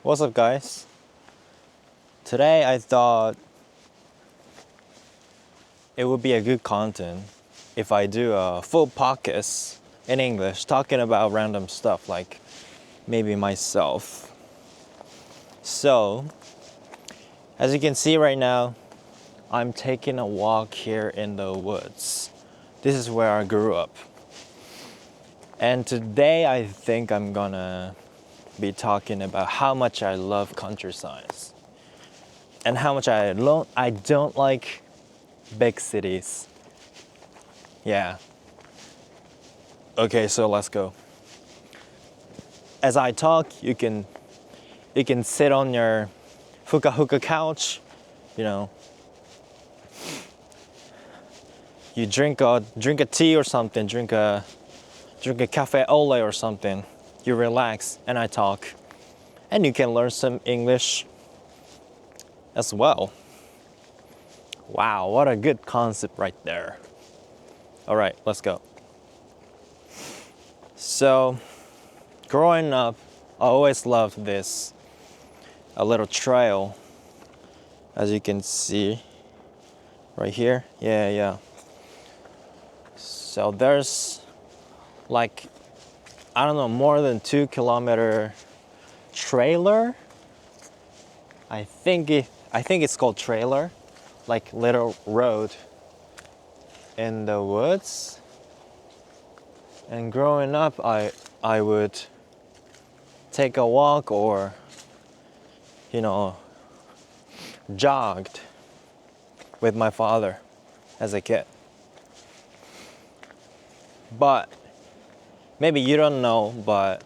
What's up, guys? Today I thought it would be a good content if I do a full podcast in English talking about random stuff like maybe myself. So, as you can see right now, I'm taking a walk here in the woods. This is where I grew up. And today I think I'm gonna be talking about how much I love countryside and how much I don't like big cities. Yeah. Okay, so let's go. As I talk, you can sit on your hookah couch, you know. You drink a tea or something, drink a cafe au lait or something. You relax and I talk. And you can learn some English as well. Wow, what a good concept right there. All right, let's go. So, growing up, I always loved this, a little trail, as you can see right here. Yeah. So there's like, I don't know, more than 2 kilometer trailer. I think it's called trailer, like little road in the woods. And growing up, I would take a walk or, jogged with my father as a kid. But maybe you don't know, but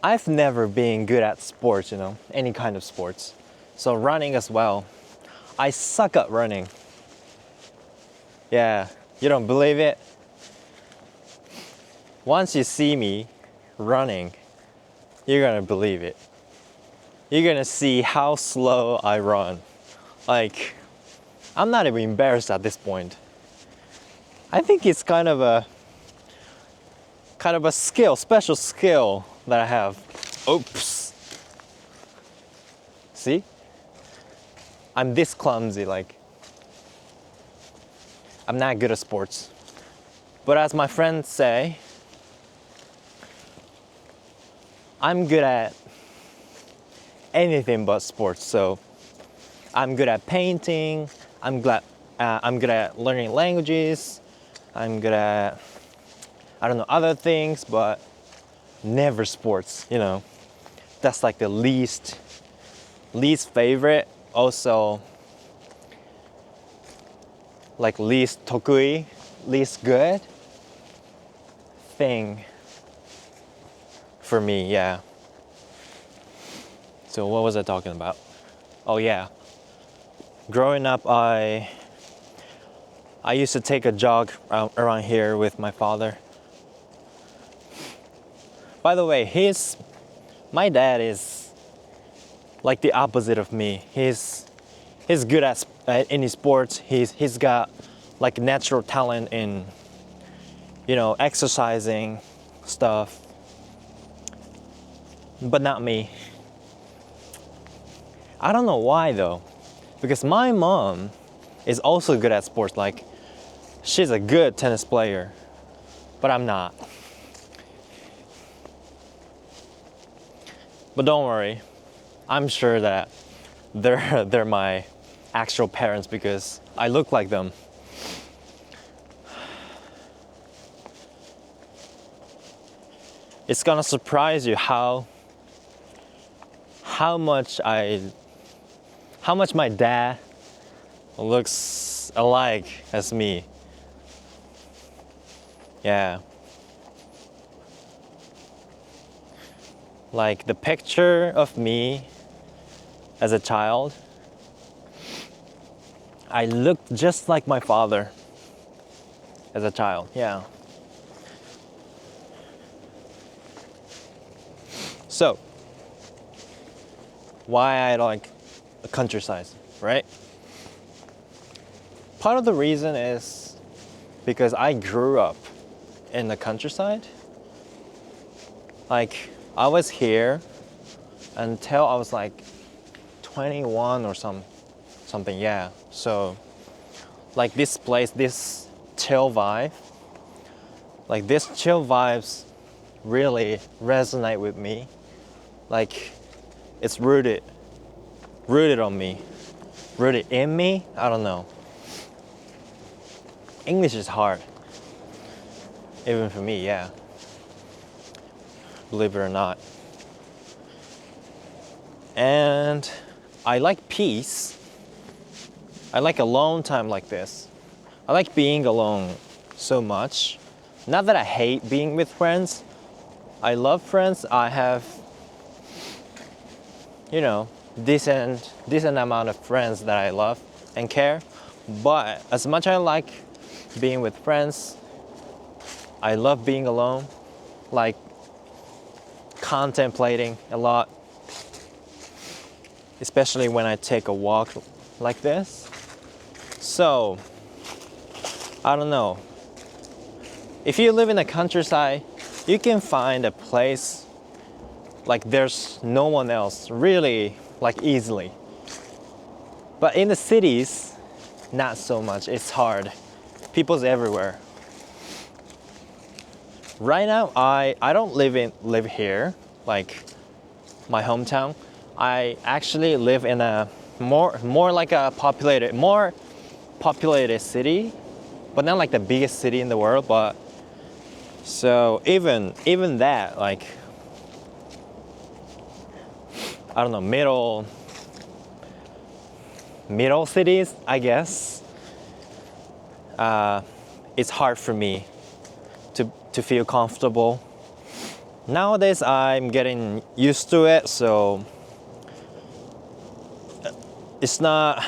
I've never been good at sports, any kind of sports. So running as well. I suck at running. Yeah, you don't believe it? Once you see me running, you're gonna believe it. You're gonna see how slow I run. Like, I'm not even embarrassed at this point. I think it's kind of a skill, special skill that I have. Oops. See? I'm this clumsy, like, I'm not good at sports. But as my friends say, I'm good at anything but sports. So I'm good at painting, I'm good at learning languages, I'm good at, other things, but never sports, That's like the least favorite. Also, like least tokui, least good thing for me, yeah. So what was I talking about? Oh yeah. Growing up, I used to take a jog around here with my father. By the way, my dad is like the opposite of me. He's good at any sports. He's got like natural talent in, exercising stuff. But not me. I don't know why though, because my mom is also good at sports. Like, she's a good tennis player, but I'm not. But don't worry, I'm sure that they're my actual parents because I look like them. It's gonna surprise you how much my dad looks alike as me. Yeah. Like the picture of me as a child, I looked just like my father as a child, yeah. So, why I like the countryside, right? Part of the reason is because I grew up in the countryside. Like, I was here until I was like 21 or something. Yeah. So like this place, this chill vibe, like this chill vibes really resonate with me. Like it's rooted on me, rooted in me. I don't know. English is hard, even for me. Yeah. Believe it or not. And I like peace. I like alone time like this. I like being alone so much. Not that I hate being with friends. I love friends. I have, decent amount of friends that I love and care. But as much as I like being with friends, I love being alone. Like contemplating a lot, especially when I take a walk like this. So, I don't know. If you live in the countryside, you can find a place like there's no one else, really, like easily. But in the cities, not so much. It's hard. People's everywhere. Right now, I don't live here, like my hometown. I actually live in a more like a more populated city, but not like the biggest city in the world. But so even that, like, I don't know, middle cities, I guess. It's hard for me to feel comfortable. Nowadays, I'm getting used to it, so it's not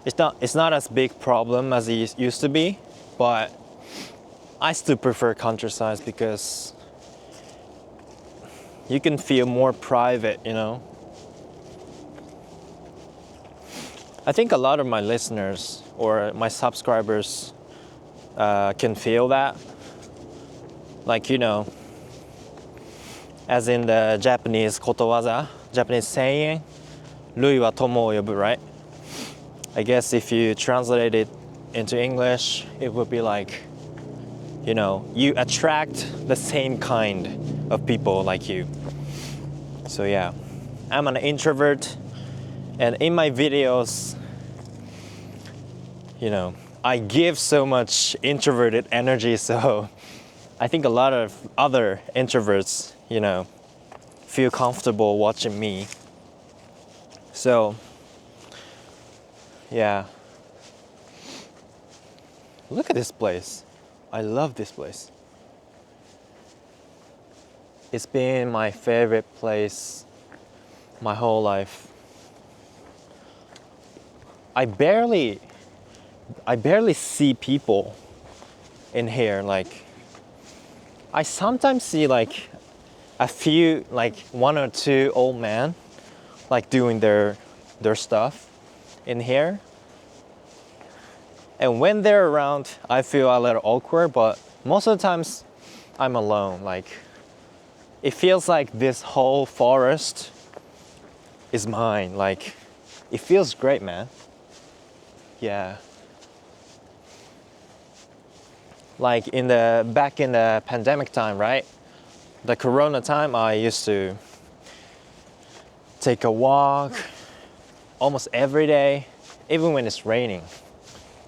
as big problem as it used to be. But I still prefer countryside because you can feel more private, I think a lot of my listeners or my subscribers can feel that. Like, as in the Japanese kotowaza, Japanese saying, 類は友を呼ぶ, right? I guess if you translate it into English, it would be like, you attract the same kind of people like you. So yeah, I'm an introvert, and in my videos, I give so much introverted energy, so I think a lot of other introverts, feel comfortable watching me. So, yeah. Look at this place. I love this place. It's been my favorite place my whole life. I barely see people in here. Like, I sometimes see like a few, like one or two old men, like doing their stuff in here. And when they're around, I feel a little awkward, but most of the times I'm alone. Like, it feels like this whole forest is mine. Like, it feels great, man. Yeah. Like back in the pandemic time, right? The Corona time, I used to take a walk almost every day, even when it's raining,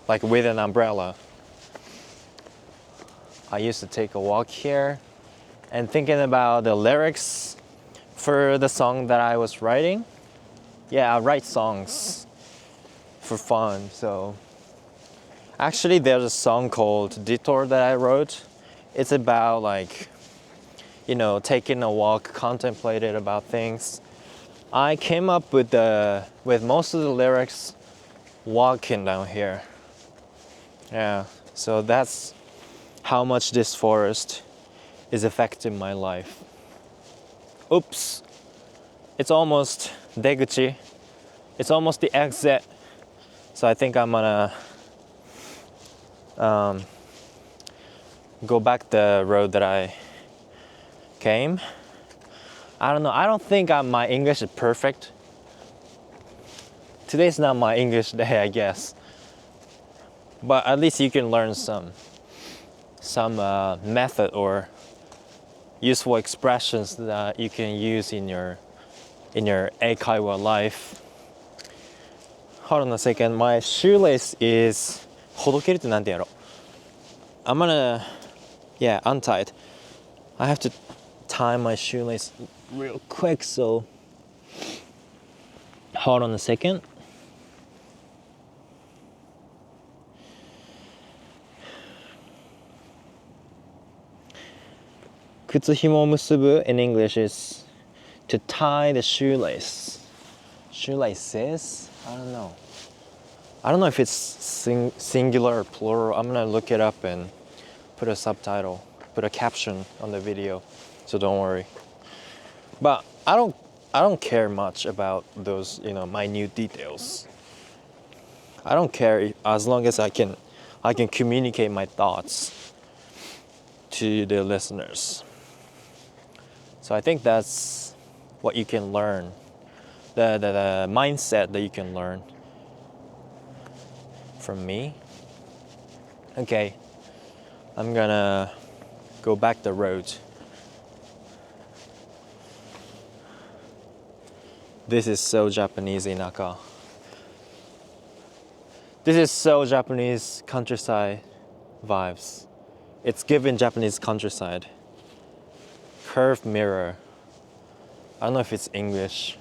like with an umbrella. I used to take a walk here and thinking about the lyrics for the song that I was writing. Yeah, I write songs for fun. So actually there's a song called Detour that I wrote. It's about like, taking a walk, contemplating about things. I came up with most of the lyrics walking down here. Yeah, so that's how much this forest is affecting my life. Oops, it's almost Deguchi. It's almost the exit. So I think I'm gonna go back the road that I came. I don't know. I don't think my English is perfect. Today's not my English day, I guess. But at least you can learn some method or useful expressions that you can use in your Eikaiwa life. Hold on a second. My shoelace is ほどけるってなんてやろ. I'm gonna untie it. I have to tie my shoelace real quick, so hold on a second. Kutsuhimo musubu in English is to tie the shoelace. Shoelaces? I don't know. I don't know if it's singular or plural. I'm gonna look it up and put a subtitle, put a caption on the video, so don't worry. But I don't care much about those, minute details. I don't care as long as I can communicate my thoughts to the listeners. So I think that's what you can learn, the mindset that you can learn from me. Okay, I'm gonna go back the road. This is so Japanese, Inaka. This is so Japanese countryside vibes. It's given Japanese countryside. Curved mirror. I don't know if it's English,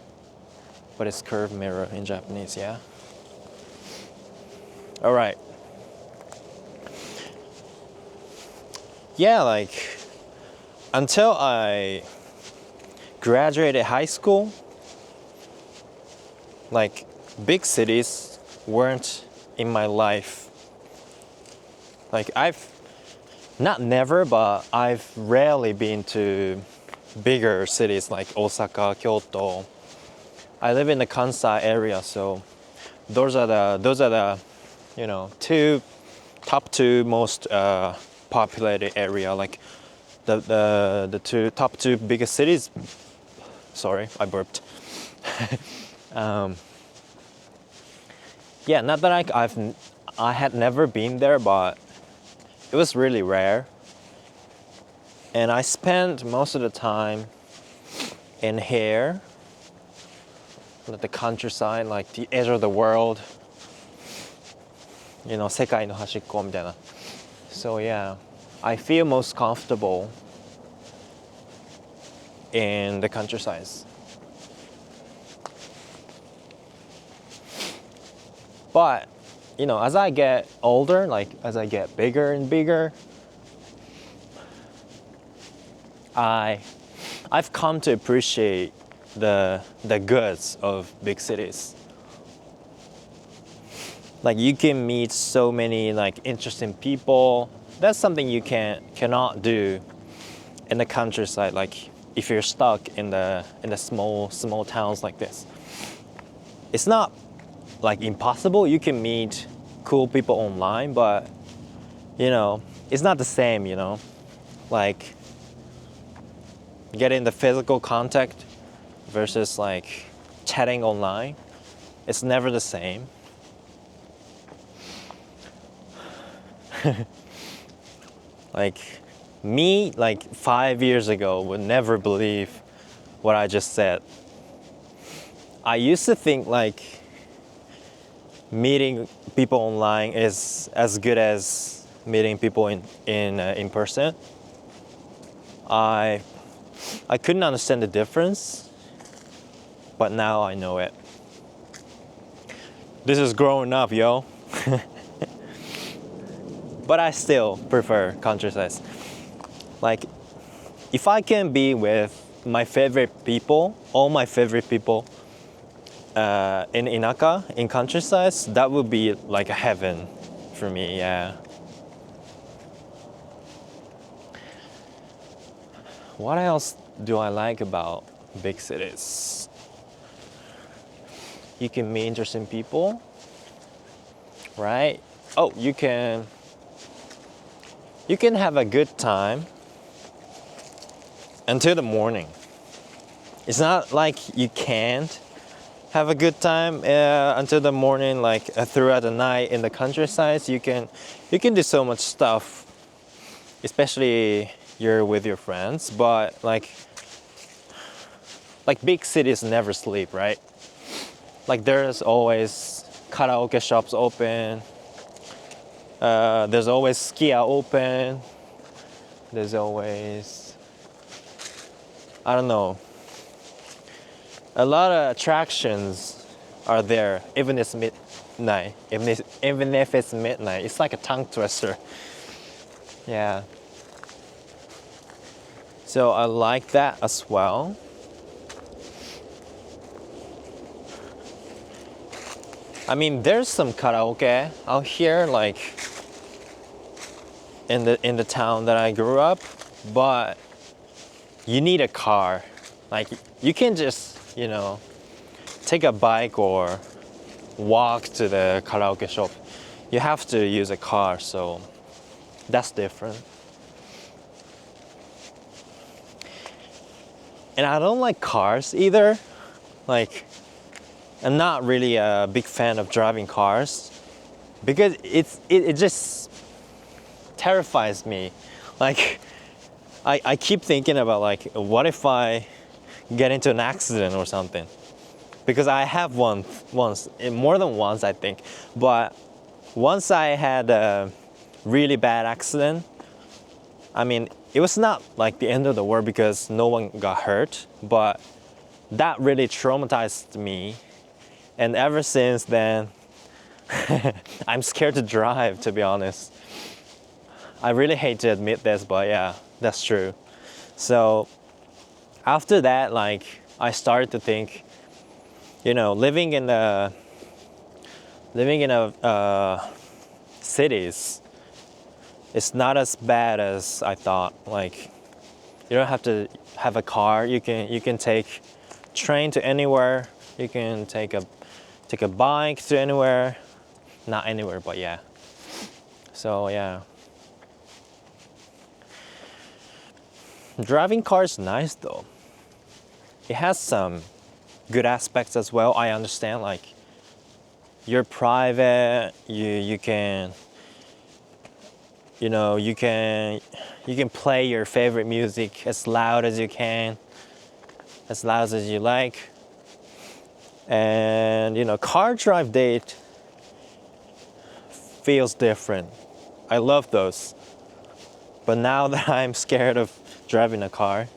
but it's curved mirror in Japanese, yeah? All right. Yeah, like until I graduated high school, like big cities weren't in my life. Like I've rarely been to bigger cities like Osaka, Kyoto. I live in the Kansai area, so those are the top two most populated area. Like the top two biggest cities. Sorry, I burped. Yeah, not that I had never been there, but it was really rare. And I spent most of the time in here, like the countryside, like the edge of the world. 世界の端っこみたいな. So yeah, I feel most comfortable in the countryside. But, as I get older, like as I get bigger and bigger, I've come to appreciate the goods of big cities. Like you can meet so many like interesting people. That's something you cannot do in the countryside. Like if you're stuck in the small towns like this, it's not like impossible. You can meet cool people online, but it's not the same. Like getting the physical contact versus like chatting online. It's never the same. Like me, like 5 years ago, would never believe what I just said. I used to think like meeting people online is as good as meeting people in person. I couldn't understand the difference, but now I know it. This is growing up, yo. But I still prefer countryside. Like, if I can be with my favorite people, all my favorite people, in Inaka, in countryside, that would be like a heaven for me, yeah. What else do I like about big cities? You can meet interesting people, right? Oh, you can have a good time until the morning. it's not like you can't have a good time until the morning, like throughout the night in the countryside. You can do so much stuff, especially you're with your friends. But like big cities never sleep, right? Like there's always karaoke shops open. There's always skier open. There's always, I don't know, a lot of attractions are there, even if it's midnight. Even if it's midnight, it's like a tongue twister. Yeah. So I like that as well. I mean, there's some karaoke out here, like in the town that I grew up, but you need a car. Like you can just, take a bike or walk to the karaoke shop. You have to use a car, so that's different. And I don't like cars either. Like I'm not really a big fan of driving cars because it just terrifies me. Like I keep thinking about, like, what if I get into an accident or something? Because I have once, more than once I think, but once I had a really bad accident. I mean, it was not like the end of the world because no one got hurt, but that really traumatized me. And ever since then, I'm scared to drive, to be honest. I really hate to admit this, but yeah, that's true. So after that, like, I started to think, living in cities, it's not as bad as I thought. Like, you don't have to have a car. You can take train to anywhere. You can take a bike to anywhere. Not anywhere, but yeah. So yeah. Driving car is nice though. It has some good aspects as well. I understand, like, you're private. You can you can play your favorite music as loud as you can, as loud as you like. And car drive date feels different. I love those. But now that I'm scared of driving a car,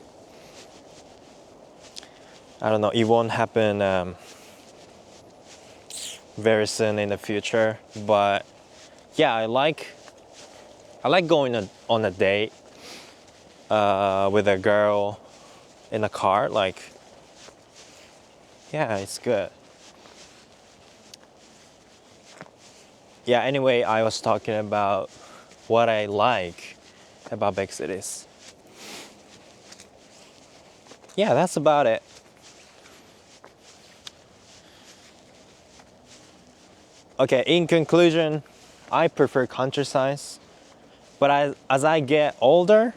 I don't know, it won't happen very soon in the future. But yeah, I like going on a date with a girl in a car. Like, yeah, it's good. Yeah, anyway, I was talking about what I like about big cities. Yeah, that's about it. Okay, in conclusion, I prefer countryside, but as I get older,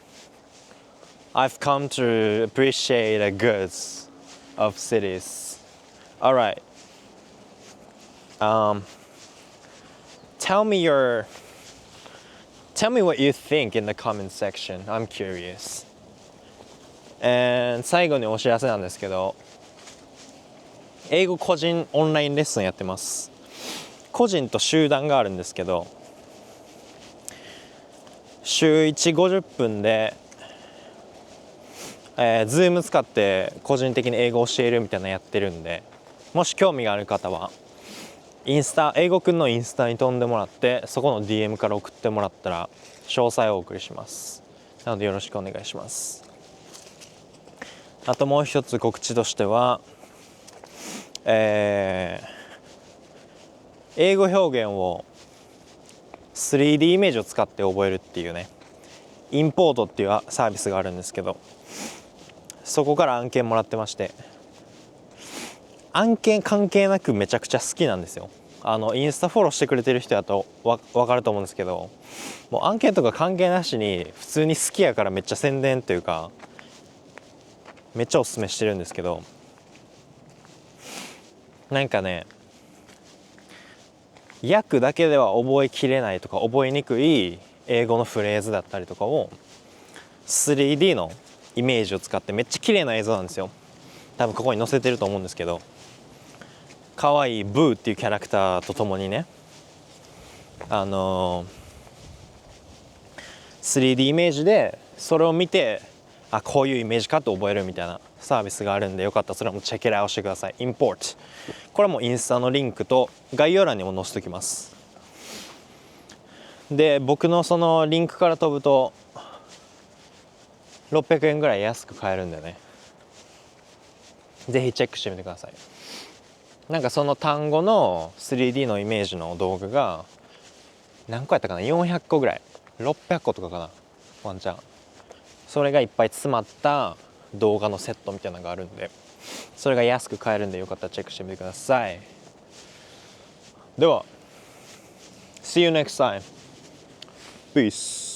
I've come to appreciate the goods of cities. All right. Tell me what you think in the comment section. I'm curious. And 最後にお知らせなんですけど、英語個人オンラインレッスンやってます。個人と集団があるんですけど、週1、50分で、Zoom 使って個人的に英語を教えるみたいなのやってるんで、もし興味がある方は英語くんのインスタに飛んでもらって、そこの DM から送ってもらったら詳細をお送りします。なのでよろしくお願いします。あともう一つ告知としては、英語表現を 3D イメージを使って覚えるっていうね、インポートっていうサービスがあるんですけど、そこから案件もらってまして、案件関係なくめちゃくちゃ好きなんですよ。インスタフォローしてくれてる人だと分かると思うんですけど、もう案件とか関係なしに普通に好きやからめっちゃ宣伝というかめっちゃおすすめしてるんですけど、なんかね、訳だけでは覚えきれないとか覚えにくい英語のフレーズだったりとかを 3D のイメージを使って、めっちゃ綺麗な映像なんですよ。多分ここに載せてると思うんですけど、可愛いブーっていうキャラクターとともにね、3D イメージでそれを見て、あ、こういうイメージかと覚えるみたいなサービスがあるんで、よかったらそれもチェックアウトしてください。Import、 これもインスタのリンクと概要欄にも載せておきます。で、僕のそのリンクから飛ぶと600円ぐらい安く買えるんでね、ぜひチェックしてみてください。なんかその単語の 3D のイメージの動画が何個やったかな、400個ぐらい、600個とかかな、ワンチャンそれがいっぱい詰まった動画のセットみたいなのがあるんで、それが安く買えるんで、よかったらチェックしてみてください。では See you next time. Peace.